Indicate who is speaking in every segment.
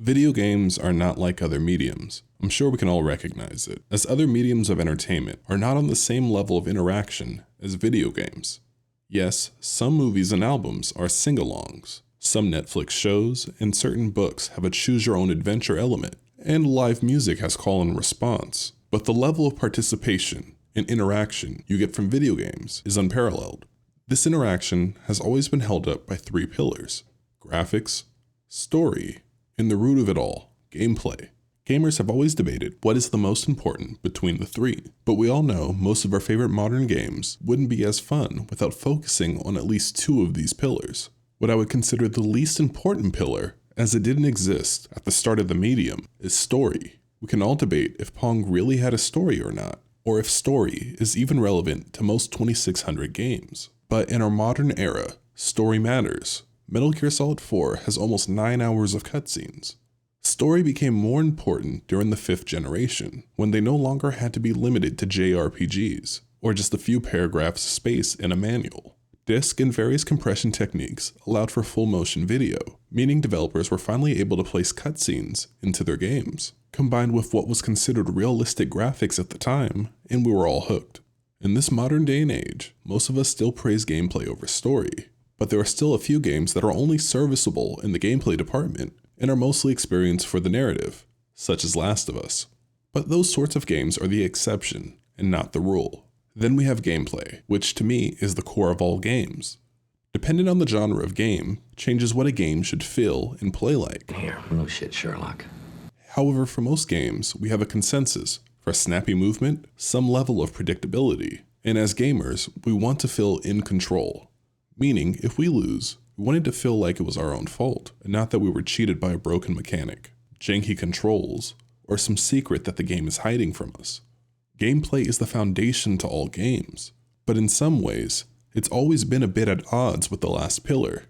Speaker 1: Video games are not like other mediums. I'm sure we can all recognize it, as other mediums of entertainment are not on the same level of interaction as video games. Yes, some movies and albums are sing-alongs. Some Netflix shows and certain books have a choose-your-own-adventure element, and live music has call and response. But the level of participation and interaction you get from video games is unparalleled. This interaction has always been held up by three pillars: graphics, story, and the root of it all, gameplay. Gamers have always debated what is the most important between the three, but we all know most of our favorite modern games wouldn't be as fun without focusing on at least two of these pillars. What I would consider the least important pillar, as it didn't exist at the start of the medium, is story. We can all debate if Pong really had a story or not, or if story is even relevant to most 2600 games. But in our modern era, story matters. Metal Gear Solid 4 has almost 9 hours of cutscenes. Story became more important during the 5th generation, when they no longer had to be limited to JRPGs, or just a few paragraphs of space in a manual. Disk and various compression techniques allowed for full motion video, meaning developers were finally able to place cutscenes into their games, combined with what was considered realistic graphics at the time, and we were all hooked. In this modern day and age, most of us still praise gameplay over story, but there are still a few games that are only serviceable in the gameplay department and are mostly experienced for the narrative, such as Last of Us. But those sorts of games are the exception and not the rule. Then we have gameplay, which to me is the core of all games. Depending on the genre of game, changes what a game should feel and play like.
Speaker 2: Here, no shit, Sherlock.
Speaker 1: However, for most games, we have a consensus for snappy movement, some level of predictability, and as gamers, we want to feel in control. Meaning, if we lose, we wanted to feel like it was our own fault, and not that we were cheated by a broken mechanic, janky controls, or some secret that the game is hiding from us. Gameplay is the foundation to all games, but in some ways, it's always been a bit at odds with the last pillar,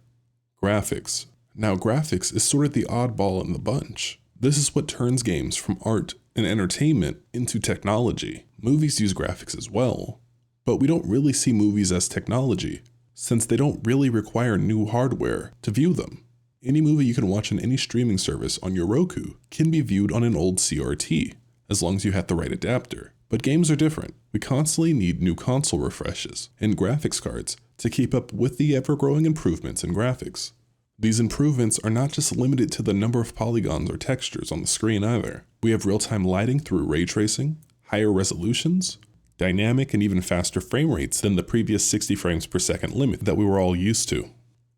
Speaker 1: graphics. Now, graphics is sort of the oddball in the bunch. This is what turns games from art and entertainment into technology. Movies use graphics as well, but we don't really see movies as technology, since they don't really require new hardware to view them. Any movie you can watch on any streaming service on your Roku can be viewed on an old CRT, as long as you have the right adapter. But games are different. We constantly need new console refreshes and graphics cards to keep up with the ever-growing improvements in graphics. These improvements are not just limited to the number of polygons or textures on the screen either. We have real-time lighting through ray tracing, higher resolutions, dynamic and even faster frame rates than the previous 60 frames per second limit that we were all used to.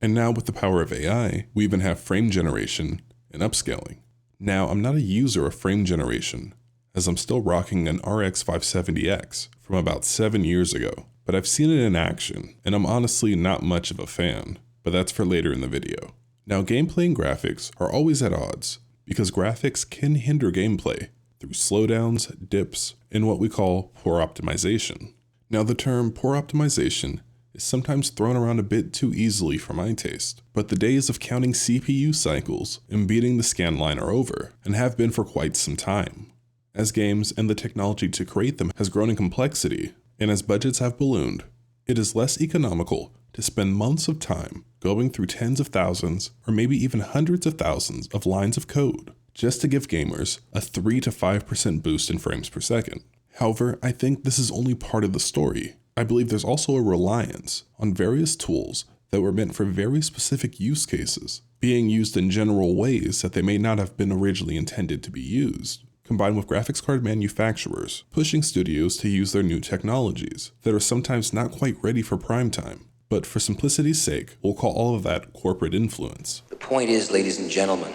Speaker 1: And now with the power of AI, we even have frame generation and upscaling. Now, I'm not a user of frame generation, as I'm still rocking an RX 570X from about 7 years ago, but I've seen it in action, and I'm honestly not much of a fan, but that's for later in the video. Now, gameplay and graphics are always at odds, because graphics can hinder gameplay through slowdowns, dips, and what we call poor optimization. Now, the term poor optimization is sometimes thrown around a bit too easily for my taste, but the days of counting CPU cycles and beating the scan line are over, and have been for quite some time. As games and the technology to create them has grown in complexity, and as budgets have ballooned, it is less economical to spend months of time going through tens of thousands or maybe even hundreds of thousands of lines of code just to give gamers a 3 to 5% boost in frames per second. However, I think this is only part of the story. I believe there's also a reliance on various tools that were meant for very specific use cases, being used in general ways that they may not have been originally intended to be used, combined with graphics card manufacturers pushing studios to use their new technologies that are sometimes not quite ready for prime time. But for simplicity's sake, we'll call all of that corporate influence.
Speaker 2: The point is, ladies and gentlemen,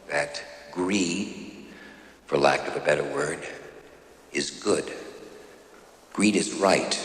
Speaker 2: that greed, for lack of a better word, is good. Greed is right.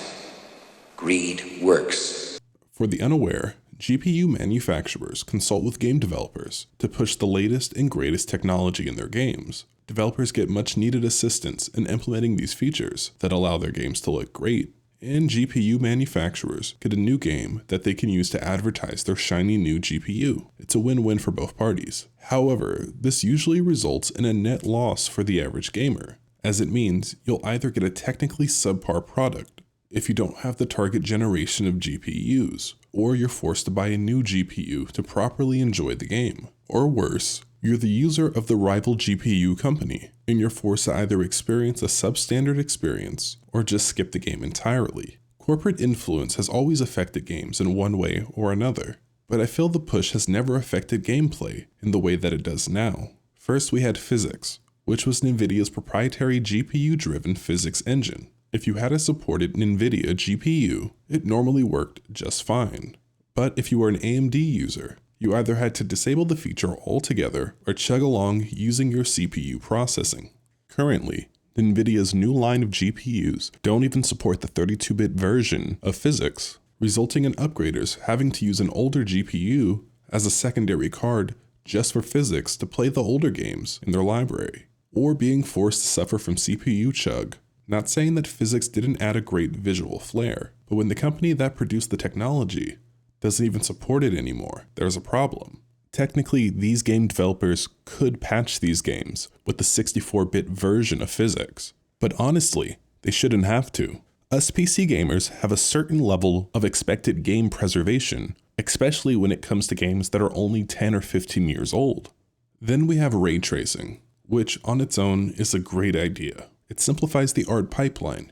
Speaker 2: Greed works.
Speaker 1: For the unaware, GPU manufacturers consult with game developers to push the latest and greatest technology in their games. Developers get much needed assistance in implementing these features that allow their games to look great, and GPU manufacturers get a new game that they can use to advertise their shiny new GPU. It's a win-win for both parties. However, this usually results in a net loss for the average gamer, as it means you'll either get a technically subpar product if you don't have the target generation of GPUs, or you're forced to buy a new GPU to properly enjoy the game. Or worse, You're the user of the rival GPU company, and you're forced to either experience a substandard experience or just skip the game entirely. Corporate influence has always affected games in one way or another, but I feel the push has never affected gameplay in the way that it does now. First, we had physics, which was NVIDIA's proprietary GPU-driven physics engine. If you had a supported NVIDIA GPU, it normally worked just fine. But if you were an AMD user, you either had to disable the feature altogether or chug along using your CPU processing. Currently, NVIDIA's new line of GPUs don't even support the 32-bit version of physics, resulting in upgraders having to use an older GPU as a secondary card just for physics to play the older games in their library, or being forced to suffer from CPU chug. Not saying that physics didn't add a great visual flair, but when the company that produced the technology doesn't even support it anymore, there's a problem. Technically, these game developers could patch these games with the 64-bit version of physics, but honestly, they shouldn't have to. Us PC gamers have a certain level of expected game preservation, especially when it comes to games that are only 10 or 15 years old. Then we have ray tracing, which on its own is a great idea. It simplifies the art pipeline,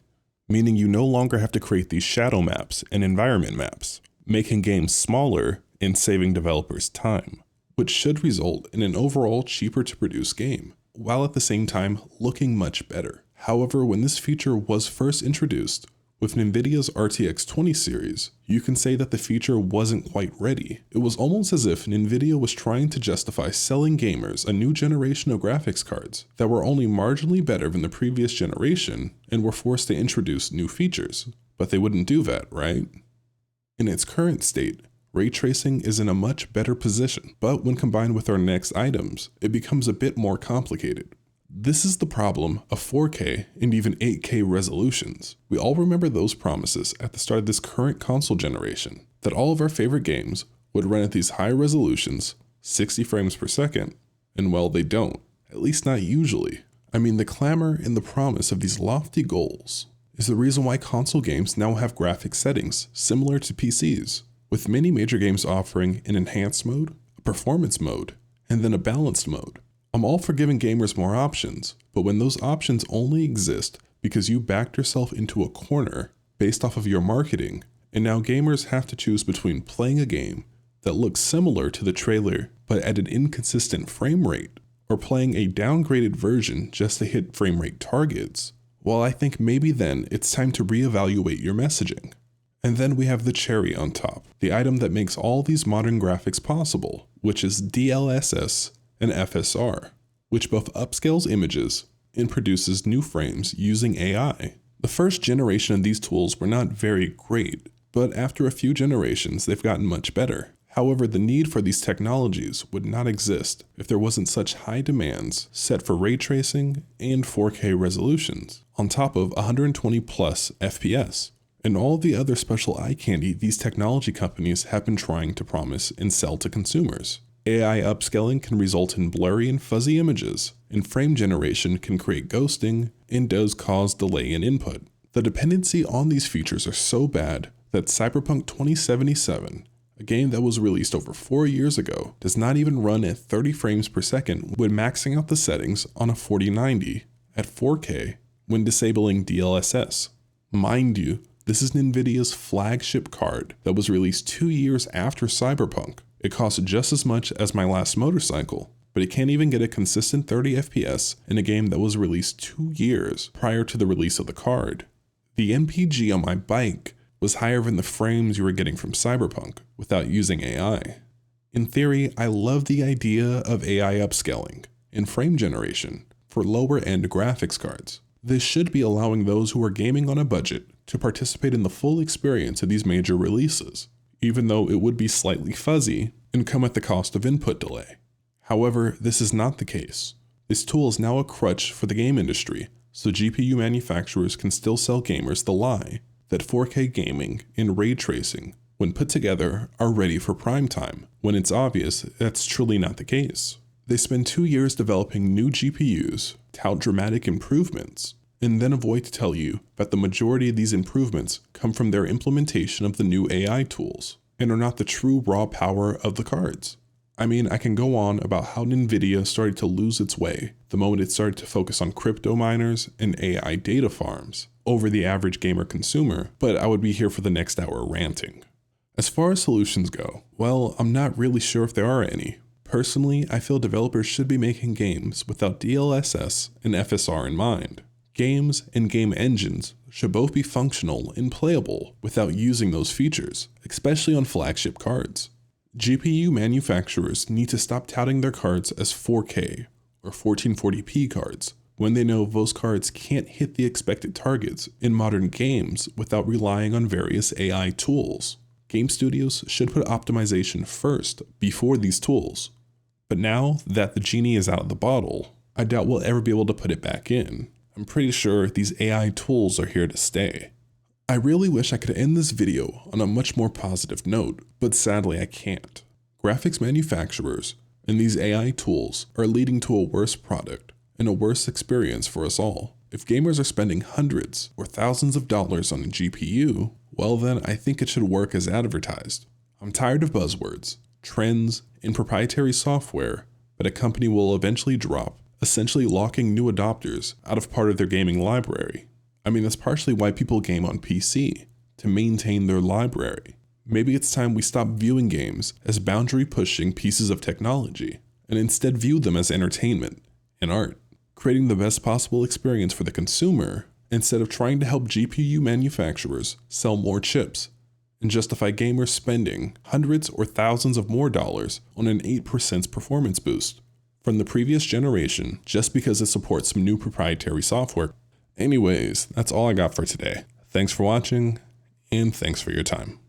Speaker 1: meaning you no longer have to create these shadow maps and environment maps, making games smaller and saving developers time, which should result in an overall cheaper to produce game, while at the same time looking much better. However, when this feature was first introduced with NVIDIA's RTX 20 series, you can say that the feature wasn't quite ready. It was almost as if NVIDIA was trying to justify selling gamers a new generation of graphics cards that were only marginally better than the previous generation and were forced to introduce new features. But they wouldn't do that, right? In its current state, ray tracing is in a much better position, but when combined with our next items, it becomes a bit more complicated. This is the problem of 4K and even 8K resolutions. We all remember those promises at the start of this current console generation, that all of our favorite games would run at these high resolutions, 60 frames per second, and well, they don't, at least not usually. I mean, the clamor and the promise of these lofty goals is the reason why console games now have graphics settings similar to PCs, with many major games offering an enhanced mode, a performance mode, and then a balanced mode. I'm all for giving gamers more options, but when those options only exist because you backed yourself into a corner based off of your marketing, and now gamers have to choose between playing a game that looks similar to the trailer but at an inconsistent frame rate, or playing a downgraded version just to hit frame rate targets, well, I think maybe then it's time to reevaluate your messaging. And then we have the cherry on top, the item that makes all these modern graphics possible, which is DLSS and FSR, which both upscales images and produces new frames using AI. The first generation of these tools were not very great, but after a few generations, they've gotten much better. However, the need for these technologies would not exist if there wasn't such high demands set for ray tracing and 4K resolutions, on top of 120 plus FPS, and all the other special eye candy these technology companies have been trying to promise and sell to consumers. AI upscaling can result in blurry and fuzzy images, and frame generation can create ghosting and does cause delay in input. The dependency on these features are so bad that Cyberpunk 2077, a game that was released over 4 years ago, does not even run at 30 frames per second when maxing out the settings on a 4090 at 4K when disabling DLSS. Mind you, this is NVIDIA's flagship card that was released 2 years after Cyberpunk. It costs just as much as my last motorcycle, but it can't even get a consistent 30 FPS in a game that was released 2 years prior to the release of the card. The MPG on my bike was higher than the frames you were getting from Cyberpunk without using AI. In theory, I love the idea of AI upscaling and frame generation for lower-end graphics cards. This should be allowing those who are gaming on a budget to participate in the full experience of these major releases, even though it would be slightly fuzzy and come at the cost of input delay. However, this is not the case. This tool is now a crutch for the game industry, so GPU manufacturers can still sell gamers the lie that 4K gaming and ray tracing, when put together, are ready for prime time, when it's obvious that's truly not the case. They spend 2 years developing new GPUs, tout dramatic improvements, and then avoid to tell you that the majority of these improvements come from their implementation of the new AI tools, and are not the true raw power of the cards. I mean, I can go on about how Nvidia started to lose its way the moment it started to focus on crypto miners and AI data farms over the average gamer consumer, but I would be here for the next hour ranting. As far as solutions go, well, I'm not really sure if there are any. Personally, I feel developers should be making games without DLSS and FSR in mind. Games and game engines should both be functional and playable without using those features, especially on flagship cards. GPU manufacturers need to stop touting their cards as 4K or 1440p cards when they know those cards can't hit the expected targets in modern games without relying on various AI tools. Game studios should put optimization first before these tools. But now that the genie is out of the bottle, I doubt we'll ever be able to put it back in. I'm pretty sure these AI tools are here to stay. I really wish I could end this video on a much more positive note, but sadly I can't. Graphics manufacturers and these AI tools are leading to a worse product and a worse experience for us all. If gamers are spending hundreds or thousands of dollars on a GPU, well then I think it should work as advertised. I'm tired of buzzwords, trends, and proprietary software that a company will eventually drop, essentially locking new adopters out of part of their gaming library. I mean, that's partially why people game on PC, to maintain their library. Maybe it's time we stop viewing games as boundary-pushing pieces of technology, and instead view them as entertainment and art, creating the best possible experience for the consumer instead of trying to help GPU manufacturers sell more chips and justify gamers spending hundreds or thousands of more dollars on an 8% performance boost from the previous generation just because it supports some new proprietary software. Anyways, that's all I got for today. Thanks for watching, and thanks for your time.